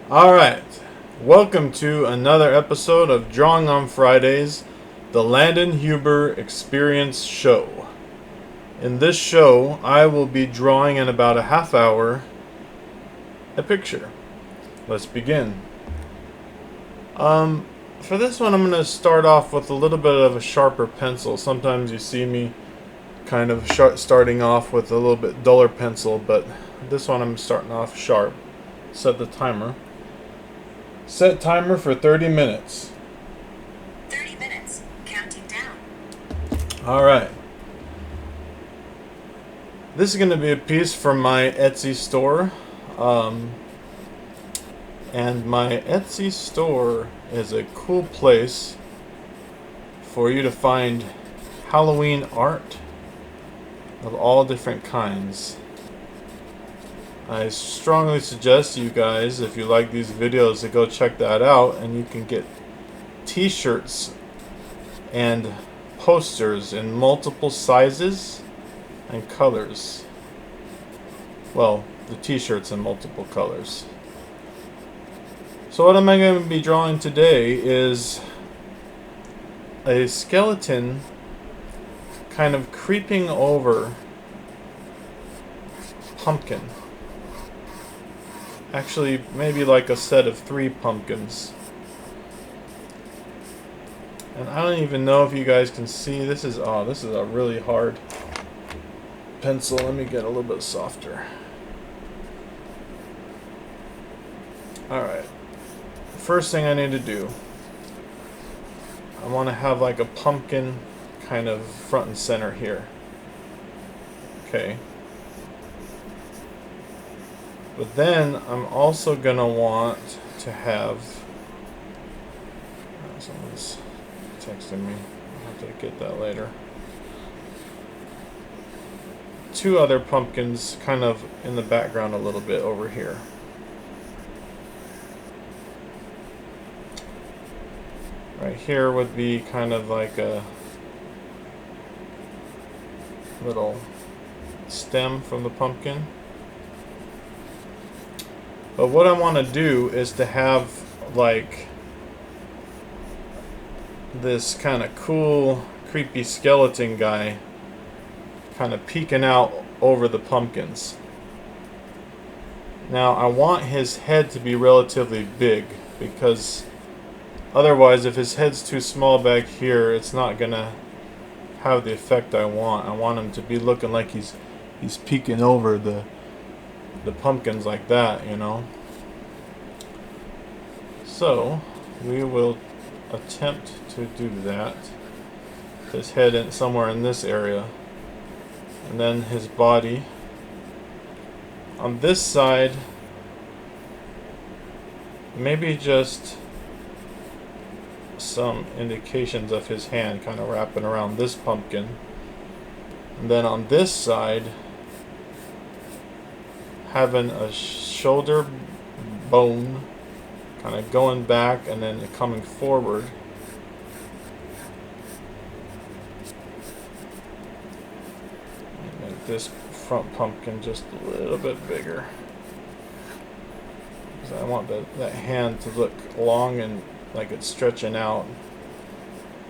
Alright, welcome to another episode of Drawing on Fridays, the Landon Huber Experience Show. In this show, I will be drawing in about a half hour a picture. Let's begin. For this one, I'm going to start off with a little bit of a sharper pencil. Sometimes you see me kind of starting off with a little bit duller pencil, but this one I'm starting off sharp. Set the timer. Set timer for 30 minutes. 30 minutes. Counting down. Alright. This is going to be a piece from my Etsy store. And my Etsy store is a cool place for you to find Halloween art of all different kinds. I strongly suggest you guys, if you like these videos, to go check that out, and you can get t-shirts and posters in multiple sizes and colors. Well, the t-shirts in multiple colors. So what am I going to be drawing today is a skeleton kind of creeping over pumpkin. Actually, maybe like a set of 3 pumpkins. And I don't even know if you guys can see. This is a really hard pencil. Let me get a little bit softer. Alright. First thing I need to do, I want to have like a pumpkin kind of front and center here. Okay. But then I'm also going to want to have, someone's texting me, I'll have to get that later, 2 other pumpkins kind of in the background a little bit over here. Right here would be kind of like a little stem from the pumpkin. But what I want to do is to have like this kind of cool, creepy skeleton guy kind of peeking out over the pumpkins. Now I want his head to be relatively big, because otherwise if his head's too small back here, it's not gonna have the effect I want. I want him to be looking like he's peeking over the pumpkins like that, you know. So we will attempt to do that. His head in somewhere in this area, and then his body on this side. Maybe just some indications of his hand kind of wrapping around this pumpkin, and then on this side having a shoulder bone kind of going back and then coming forward. And make this front pumpkin just a little bit bigger, because I want that hand to look long and like it's stretching out,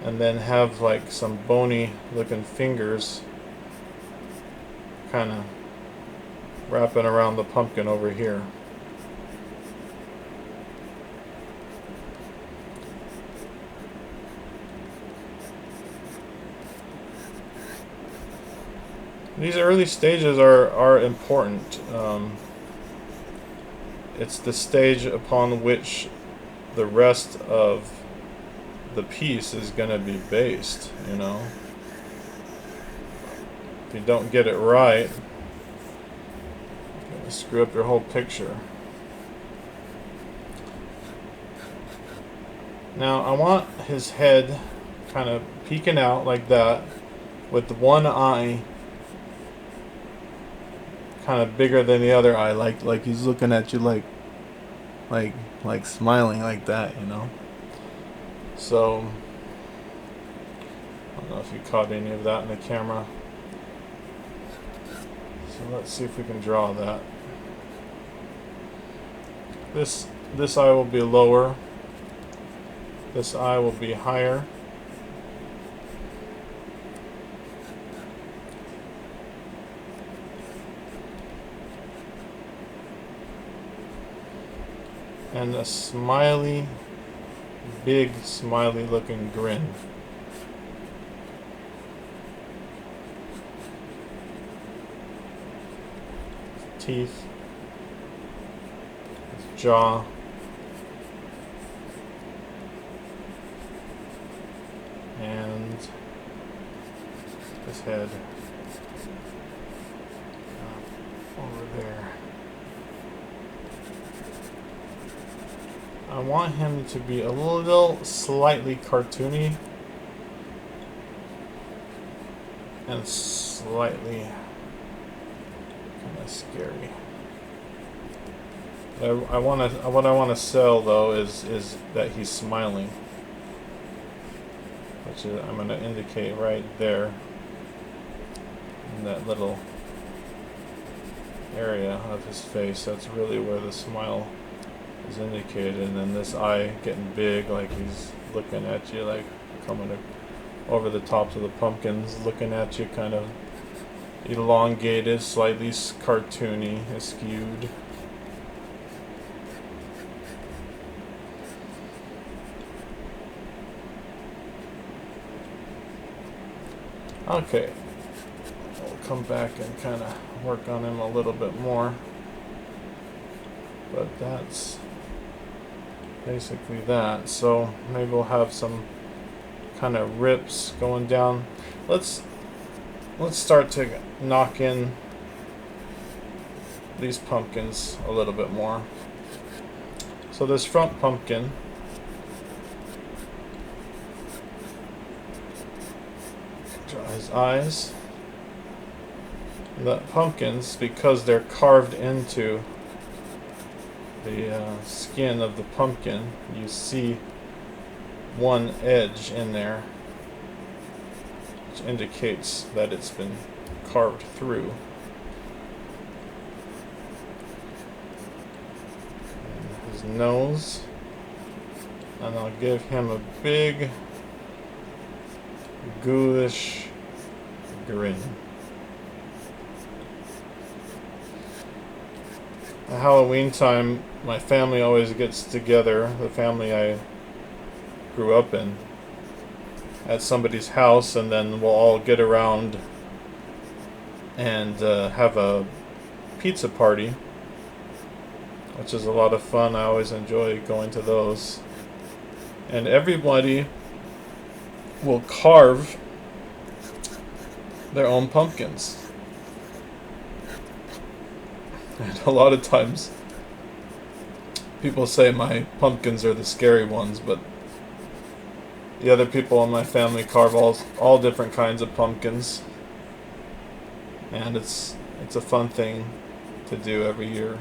and then have like some bony looking fingers kind of wrapping around the pumpkin over here. These early stages are important. It's the stage upon which the rest of the piece is going to be based, you know. If you don't get it right, you're going to screw up your whole picture. Now I want his head kind of peeking out like that, with one eye kind of bigger than the other eye, like he's looking at you like smiling like that, you know. So I don't know if you caught any of that in the camera. So let's see if we can draw that. This this eye will be lower. This eye will be higher. And a smiley, big smiley looking grin. Teeth, his jaw, and his head over there. I want him to be a little slightly cartoony and slightly kind of scary. What I want to sell though is that he's smiling, which is, I'm going to indicate right there in that little area of his face. That's really where the smile is indicated, and then this eye getting big, like he's looking at you, like coming over the tops of the pumpkins, looking at you, kind of elongated, slightly cartoony, skewed. Okay, we'll come back and kind of work on him a little bit more, but that's basically that. So maybe we'll have some kind of rips going down. Let's start to knock in these pumpkins a little bit more. So this front pumpkin, draw his eyes. The pumpkins, because they're carved into the skin of the pumpkin, you see one edge in there, which indicates that it's been carved through. And his nose, and I'll give him a big ghoulish grin. At Halloween time, my family always gets together, the family I grew up in, at somebody's house, and then we'll all get around and have a pizza party, which is a lot of fun. I always enjoy going to those. And everybody will carve their own pumpkins. And a lot of times people say my pumpkins are the scary ones, but the other people in my family carve all different kinds of pumpkins, and it's a fun thing to do every year.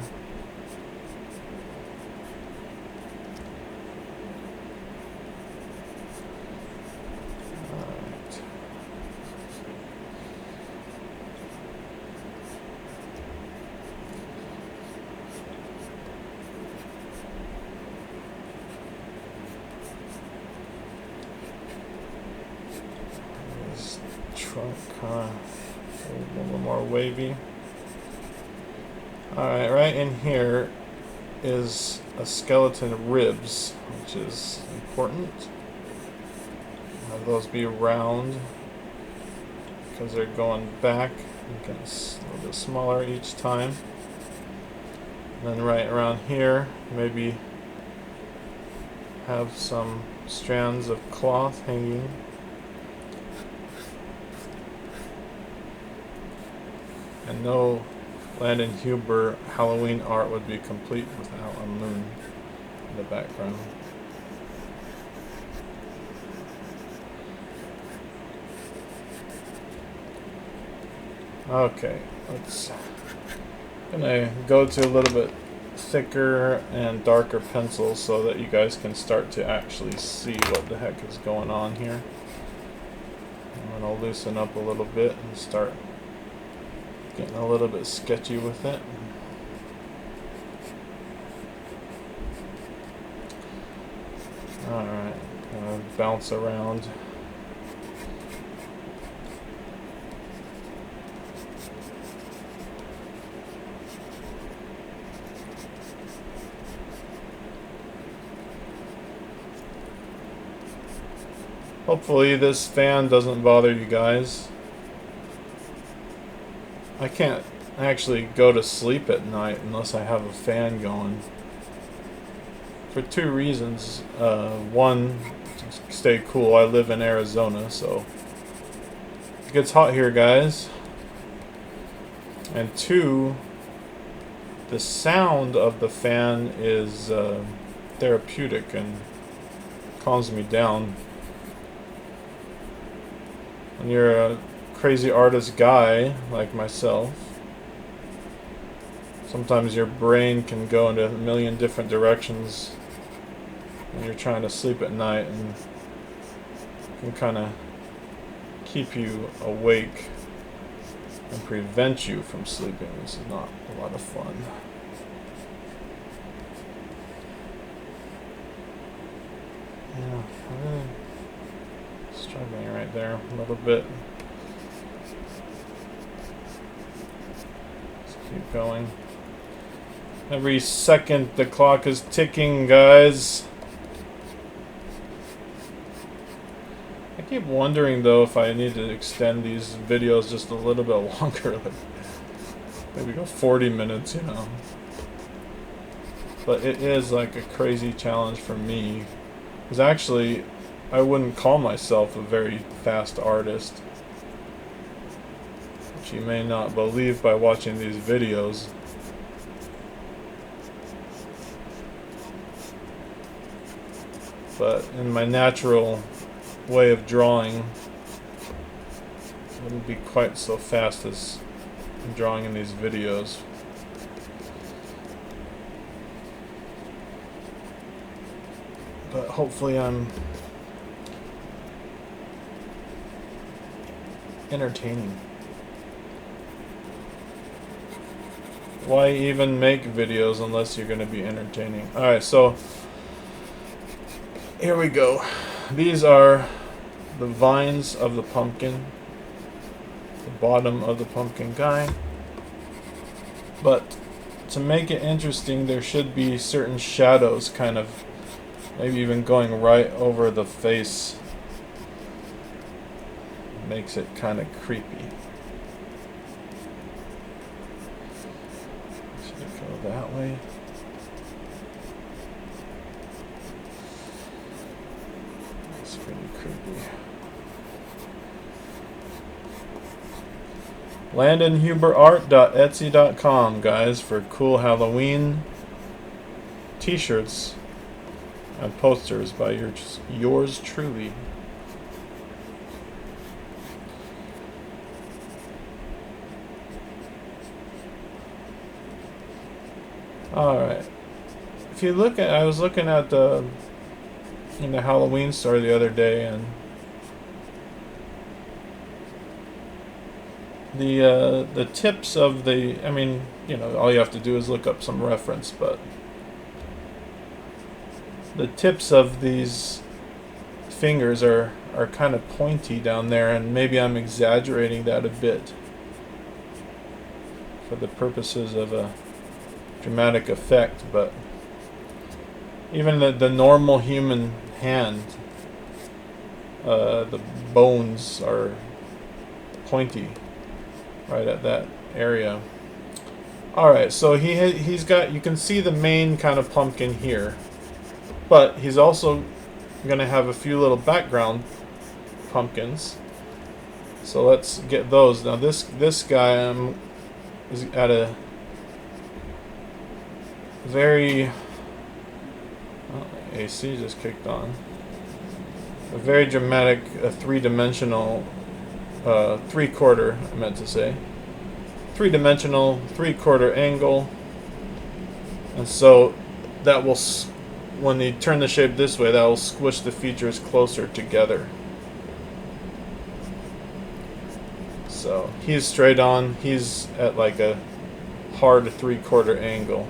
Trunk a little more wavy. Alright, right in here is a skeleton ribs, which is important. Have those be round because they're going back, and a little bit smaller each time. And then right around here, maybe have some strands of cloth hanging. And no Landon Huber Halloween art would be complete without a moon in the background. Okay, gonna go to a little bit thicker and darker pencils so that you guys can start to actually see what the heck is going on here. I'm gonna loosen up a little bit and start getting a little bit sketchy with it. Alright, bounce around. Hopefully this fan doesn't bother you guys. I can't actually go to sleep at night unless I have a fan going. For two reasons. One, to stay cool. I live in Arizona, so it gets hot here, guys. And two, the sound of the fan is therapeutic and calms me down. When you're a crazy artist guy like myself, sometimes your brain can go into a million different directions when you're trying to sleep at night, and can kind of keep you awake and prevent you from sleeping. This is not a lot of fun. Yeah, I'm really struggling right there a little bit. Let's keep going. Every second the clock is ticking, guys. I keep wondering though if I need to extend these videos just a little bit longer, like maybe go 40 minutes, you know. But it is like a crazy challenge for me, because actually I wouldn't call myself a very fast artist, which you may not believe by watching these videos. But in my natural way of drawing, it wouldn't be quite so fast as I'm drawing in these videos. But hopefully I'm entertaining. Why even make videos unless you're going to be entertaining? Alright, so here we go. These are the vines of the pumpkin, the bottom of the pumpkin guy. But to make it interesting, there should be certain shadows kind of maybe even going right over the face. Makes it kind of creepy. Should it go that way? That's pretty creepy. LandonHuberArt.etsy.com, guys, for cool Halloween t-shirts and posters by yours truly. Alright. If you look at, I was looking at in the Halloween store the other day, and the tips of the, I mean, you know, all you have to do is look up some reference, but the tips of these fingers are kind of pointy down there, and maybe I'm exaggerating that a bit for the purposes of a dramatic effect, but even the normal human hand, the bones are pointy right at that area. Alright, so he's got, you can see the main kind of pumpkin here, but he's also gonna have a few little background pumpkins. So let's get those. Now this guy is at a very AC just kicked on. A very dramatic three-dimensional three-quarter, I meant to say. Three-dimensional three-quarter angle. And so that will, when you turn the shape this way, that will squish the features closer together. So he's straight on. He's at like a hard three-quarter angle.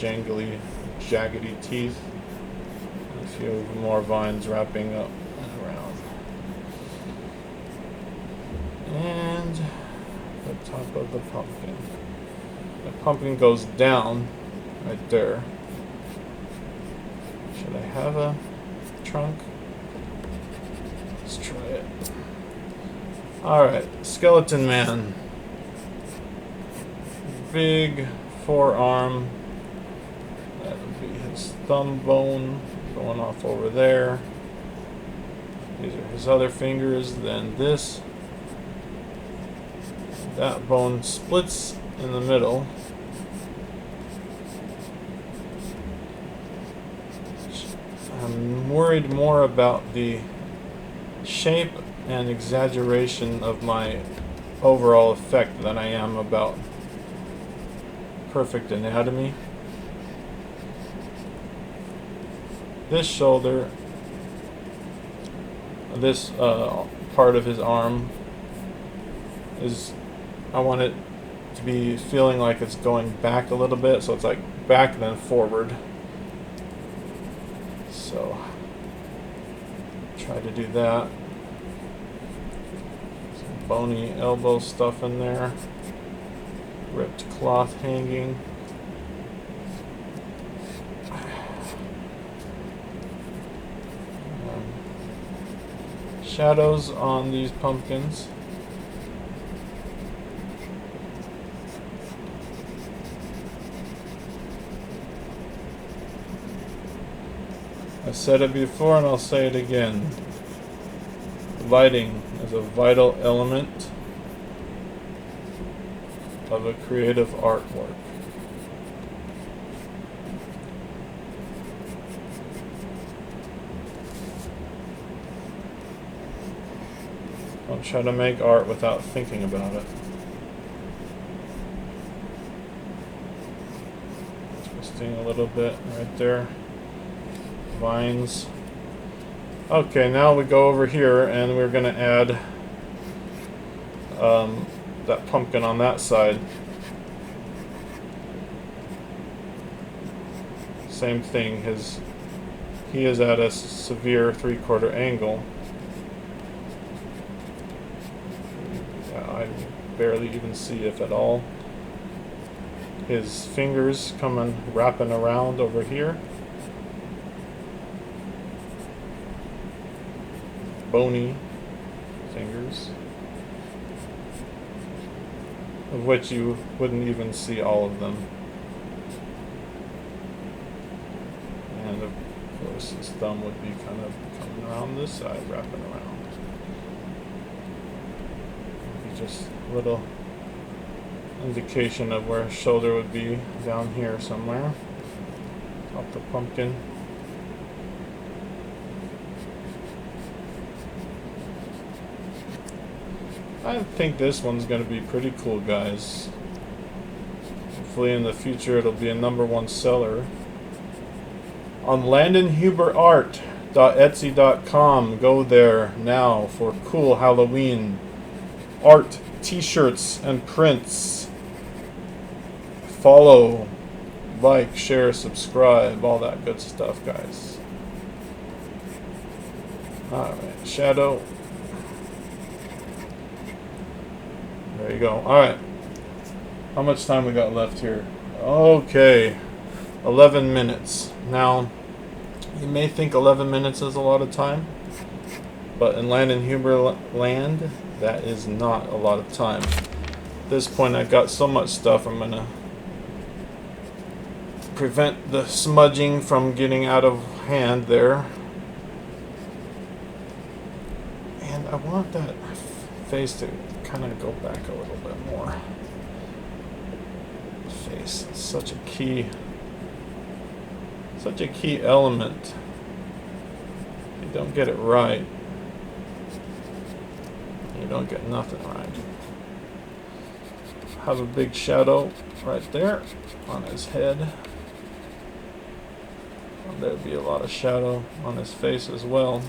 jangly, jaggedy teeth. And a few more vines wrapping up and around. And the top of the pumpkin. The pumpkin goes down right there. Should I have a trunk? Let's try it. Alright, Skeleton Man. Big forearm. That would be his thumb bone going off over there. These are his other fingers. Then this. That bone splits in the middle. I'm worried more about the shape and exaggeration of my overall effect than I am about perfect anatomy. This shoulder, this part of his arm is, I want it to be feeling like it's going back a little bit, so it's like back then forward. So try to do that. Some bony elbow stuff in there. Ripped cloth hanging. Shadows on these pumpkins. I said it before and I'll say it again. Lighting is a vital element of a creative artwork. Don't try to make art without thinking about it. Twisting a little bit right there. Vines. Okay, now we go over here and we're going to add that pumpkin on that side. Same thing, he is at a severe 3/4 angle. I barely even see, if at all. His fingers coming wrapping around over here. Bony fingers, of which you wouldn't even see all of them. And of course his thumb would be kind of coming around this side, wrapping around. Maybe just a little indication of where his shoulder would be, down here somewhere. Top the pumpkin. I think this one's going to be pretty cool, guys. Hopefully in the future it'll be a #1 seller. On LandonHuberArt.etsy.com. Go there now for cool Halloween art, t-shirts, and prints. Follow, like, share, subscribe, all that good stuff, guys. Alright, shadow. There you go. Alright. How much time we got left here? Okay. 11 minutes. Now, you may think 11 minutes is a lot of time, but in Landon Huber land, that is not a lot of time. At this point, I got so much stuff, I'm going to prevent the smudging from getting out of hand there. And I want that face to kind of go back a little bit more. The face is such a key element. If you don't get it right, you don't get nothing right. Have a big shadow right there on his head. There'd be a lot of shadow on his face as well.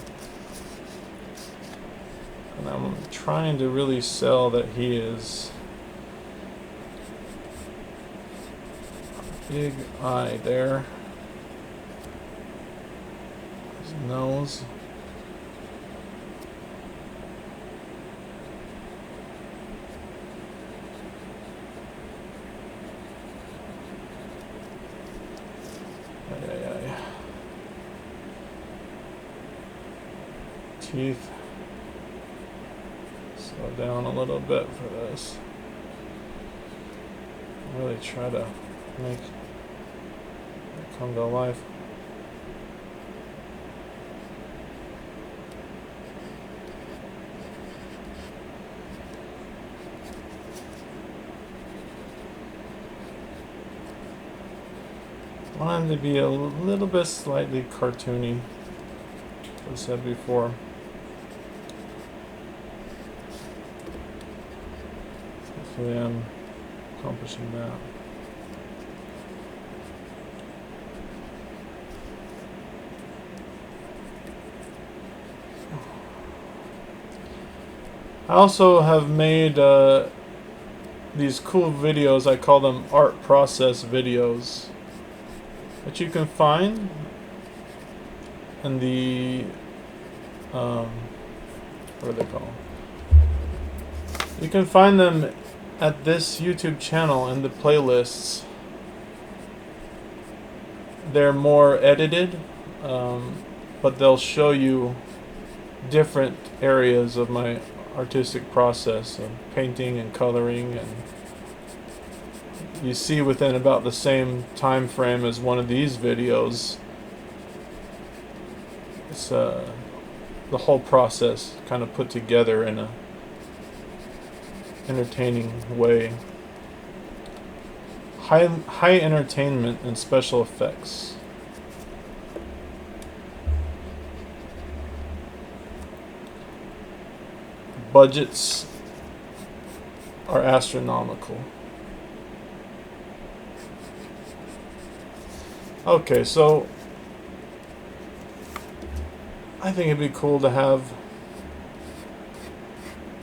And I'm trying to really sell that he is Big eye there. His nose. Teeth. Slow down a little bit for this. Really try to make it come to life. Want him to be a little bit slightly cartoony, as I said before. Hopefully I'm accomplishing that. I also have made these cool videos. I call them art process videos, that you can find in the what are they called? You can find them at this YouTube channel in the playlists. They're more edited, but they'll show you different areas of my artistic process of painting and coloring, and you see within about the same time frame as one of these videos, it's the whole process kind of put together in a entertaining way. High entertainment and special effects. Budgets are astronomical. Okay, so I think it'd be cool to have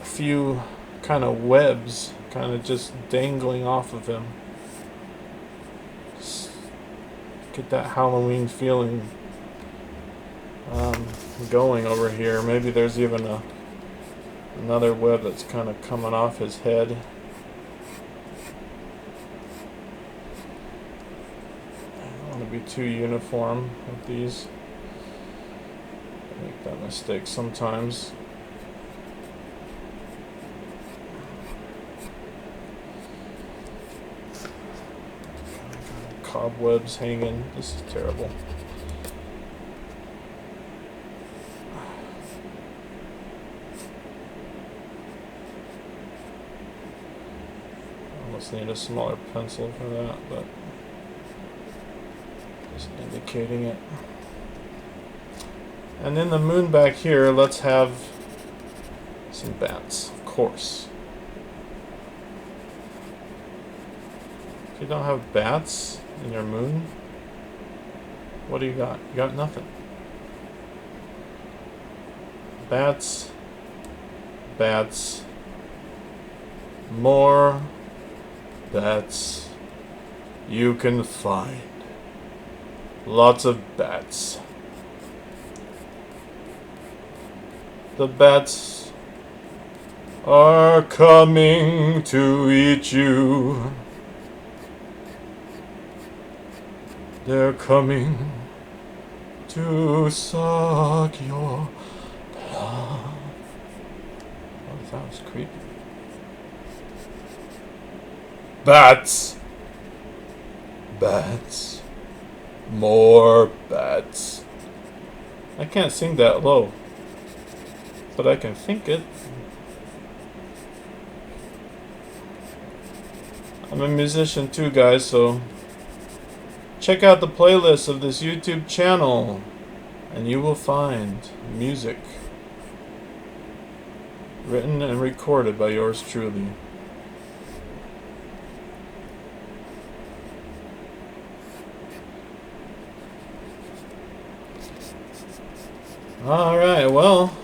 a few kind of webs kind of just dangling off of him. Just get that Halloween feeling going over here. Maybe there's even another web that's kind of coming off his head. I don't want to be too uniform with these. I make that mistake sometimes. Cobwebs hanging. This is terrible. Almost need a smaller pencil for that, but just indicating it. And in the moon back here, let's have some bats, of course. If you don't have bats in your moon, what do you got? You got nothing. Bats, bats, more bats you can find. Lots of bats. The bats are coming to eat you. They're coming to suck your blood. Oh, that was creepy. Bats. Bats. More bats. I can't sing that low, but I can think it. I'm a musician too, guys, so check out the playlist of this YouTube channel and you will find music written and recorded by yours truly. Alright, well,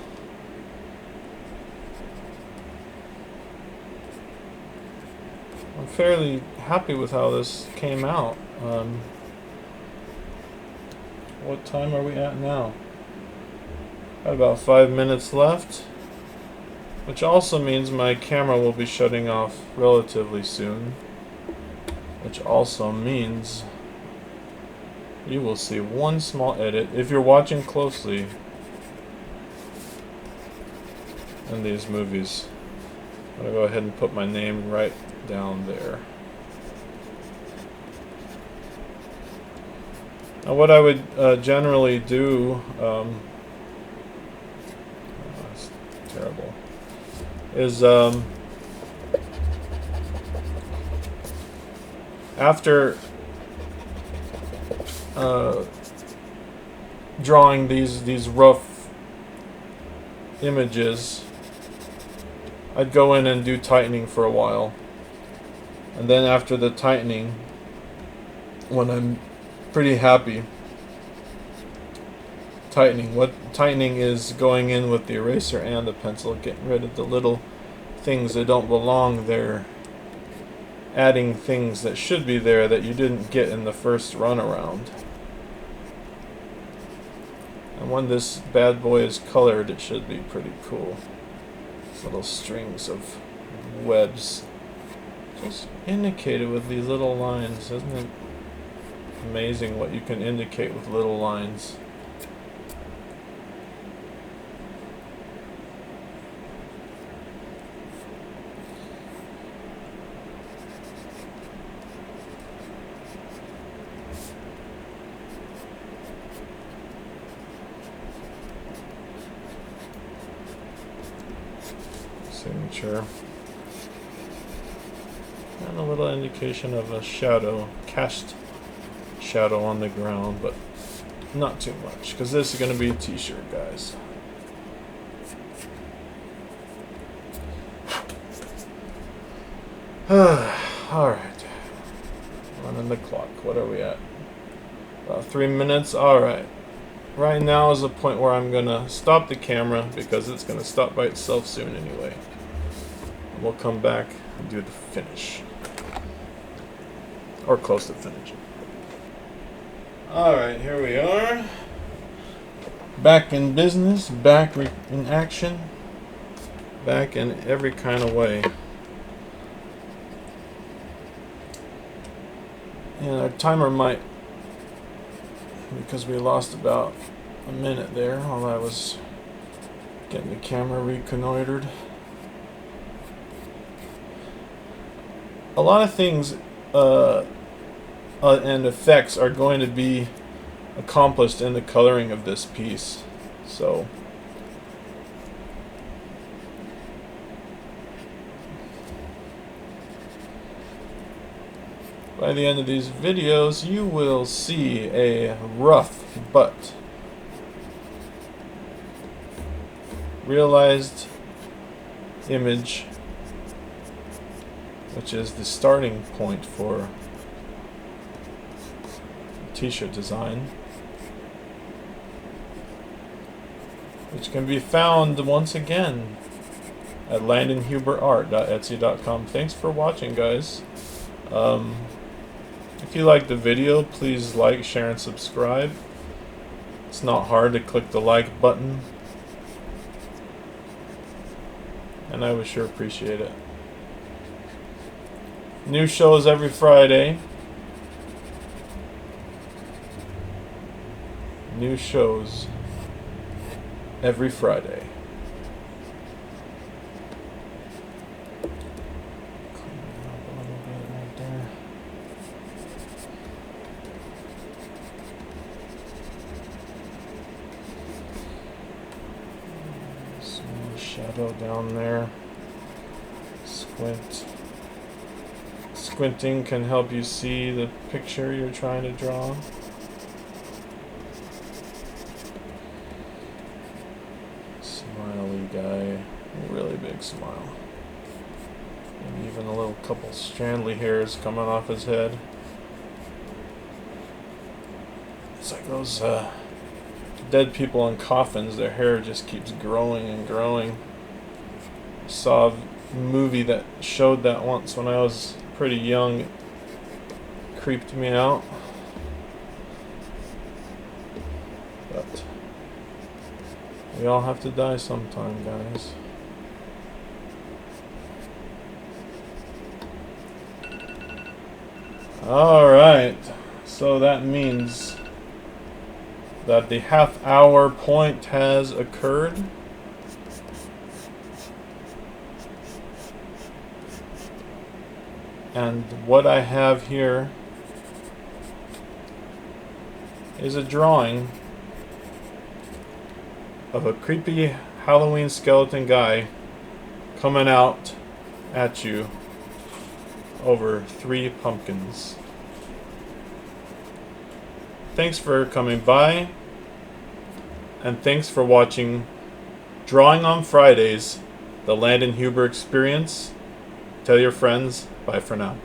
I'm fairly happy with how this came out. What time are we at now? Got about 5 minutes left, which also means my camera will be shutting off relatively soon, which also means you will see one small edit if you're watching closely in these movies. I'm gonna go ahead and put my name right down there. Now what I would generally do, that's terrible, is after drawing these rough images, I'd go in and do tightening for a while, and then after the tightening, when I'm pretty happy tightening, what tightening is going in with the eraser and the pencil, getting rid of the little things that don't belong there, adding things that should be there that you didn't get in the first run around. And when this bad boy is colored, it should be pretty cool. These little strings of webs just indicated with these little lines. Isn't it amazing what you can indicate with little lines? Signature. And a little indication of a shadow, cast shadow on the ground, but not too much, because this is going to be a t-shirt, guys. Alright. Running the clock. What are we at? About 3 minutes? Alright. Right now is the point where I'm going to stop the camera, because it's going to stop by itself soon anyway. And we'll come back and do the finish. Or close to finish. Alright, here we are. Back in business, back in action, back in every kind of way. And our timer might, because we lost about a minute there while I was getting the camera reconnoitered. A lot of things and effects are going to be accomplished in the coloring of this piece. So by the end of these videos, you will see a rough but realized image, which is the starting point for t-shirt design, which can be found once again at landonhuberart.etsy.com. Thanks for watching, guys. If you liked the video, please like, share, and subscribe. It's not hard to click the like button, and I would sure appreciate it. New shows every Friday. New shows every Friday. Clean it up a little bit right there. Small shadow down there. Squint. Squinting can help you see the picture you're trying to draw. Smiley guy, really big smile. And even a little couple strandly hairs coming off his head. It's like those dead people in coffins, their hair just keeps growing and growing. I saw a movie that showed that once when I was pretty young. creeped me out. But we all have to die sometime, guys. Alright, so that means that the half-hour point has occurred. And what I have here is a drawing of a creepy Halloween skeleton guy coming out at you over 3 pumpkins. Thanks for coming by, and thanks for watching Drawing on Fridays, the Landon Huber Experience. Tell your friends. Bye for now.